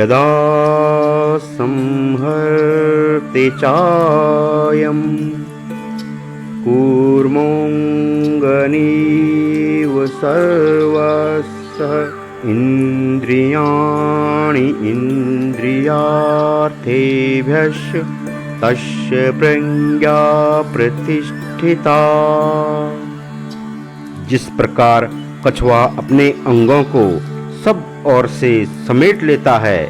यदा संहर्ते चायं कूर्मोऽङ्गनीव सर्वस्य इन्द्रियाणि इन्द्रियार्थेभ्यश्च तस्य प्रज्ञा प्रतिष्ठिता। जिस प्रकार कछुआ अपने अंगों को सब ओर से समेट लेता है,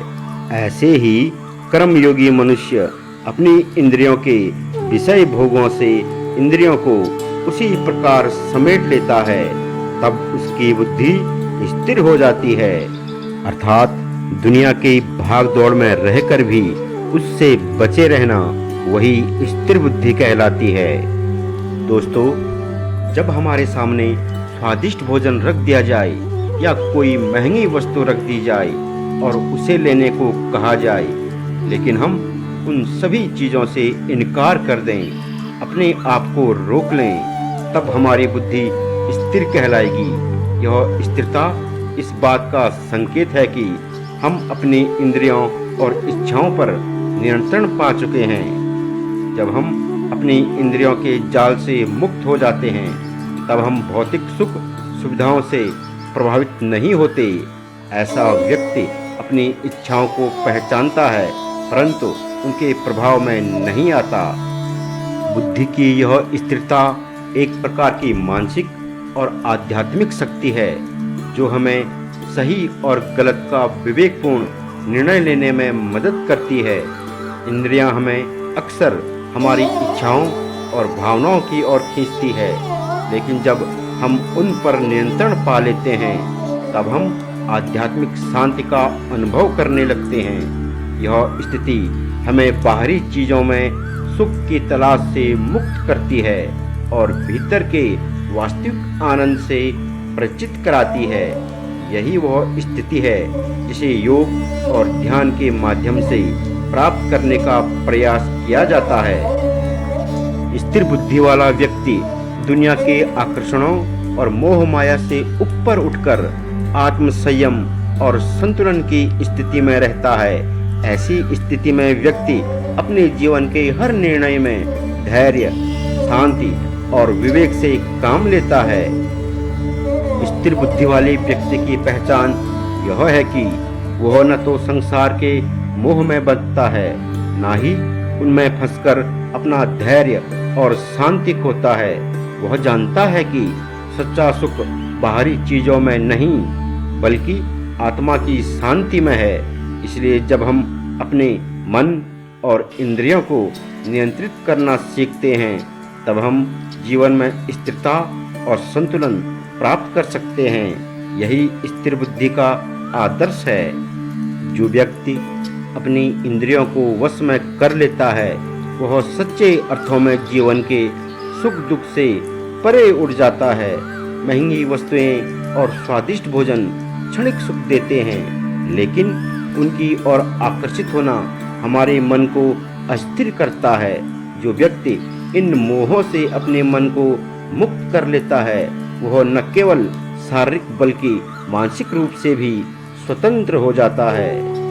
ऐसे ही कर्मयोगी मनुष्य अपनी इंद्रियों के विषय भोगों से इंद्रियों को उसी प्रकार समेट लेता है। तब उसकी बुद्धि स्थिर हो जाती है, अर्थात दुनिया की भाग दौड़ में रहकर भी उससे बचे रहना वही स्थिर बुद्धि कहलाती है। दोस्तों, जब हमारे सामने स्वादिष्ट भोजन रख दिया जाए या कोई महंगी वस्तु रख दी जाए और उसे लेने को कहा जाए, लेकिन हम उन सभी चीज़ों से इनकार कर दें, अपने आप को रोक लें, तब हमारी बुद्धि स्थिर कहलाएगी। यह स्थिरता इस बात का संकेत है कि हम अपनी इंद्रियों और इच्छाओं पर नियंत्रण पा चुके हैं। जब हम अपनी इंद्रियों के जाल से मुक्त हो जाते हैं, तब हम भौतिक सुख सुविधाओं से प्रभावित नहीं होते। ऐसा व्यक्ति अपनी इच्छाओं को पहचानता है, परंतु उनके प्रभाव में नहीं आता। बुद्धि की यह स्थिरता एक प्रकार की मानसिक और आध्यात्मिक शक्ति है, जो हमें सही और गलत का विवेकपूर्ण निर्णय लेने में मदद करती है। इंद्रियां हमें अक्सर हमारी इच्छाओं और भावनाओं की ओर खींचती है, लेकिन जब हम उन पर नियंत्रण पा लेते हैं, तब हम आध्यात्मिक शांति का अनुभव करने लगते हैं। यह स्थिति हमें बाहरी चीज़ों में सुख की तलाश से मुक्त करती है और भीतर के वास्तविक आनंद से परिचित कराती है। यही वह स्थिति है जिसे योग और ध्यान के माध्यम से प्राप्त करने का प्रयास किया जाता है। स्थिर बुद्धि वाला व्यक्ति दुनिया के आकर्षणों और मोह माया से ऊपर उठकर आत्म संयम और संतुलन की स्थिति में रहता है। ऐसी स्थिति में व्यक्ति अपने जीवन के हर निर्णय में धैर्य, शांति और विवेक से काम लेता है। स्थिर बुद्धि वाले व्यक्ति की पहचान यह है कि वह न तो संसार के मोह में बंधता है, न ही उनमें फंसकर अपना धैर्य और शांति खोता है। वह जानता है कि सच्चा सुख बाहरी चीजों में नहीं, बल्कि आत्मा की शांति में है। इसलिए जब हम अपने मन और इंद्रियों को नियंत्रित करना सीखते हैं, तब हम जीवन में स्थिरता और संतुलन प्राप्त कर सकते हैं। यही स्थिर बुद्धि का आदर्श है। जो व्यक्ति अपनी इंद्रियों को वश में कर लेता है, वह सच्चे अर्थों में जीवन के सुख दुख से परे उठ जाता है। महंगी वस्तुएं और स्वादिष्ट भोजन क्षणिक सुख देते हैं, लेकिन उनकी ओर आकर्षित होना हमारे मन को अस्थिर करता है। जो व्यक्ति इन मोहों से अपने मन को मुक्त कर लेता है, वह न केवल शारीरिक बल्कि मानसिक रूप से भी स्वतंत्र हो जाता है।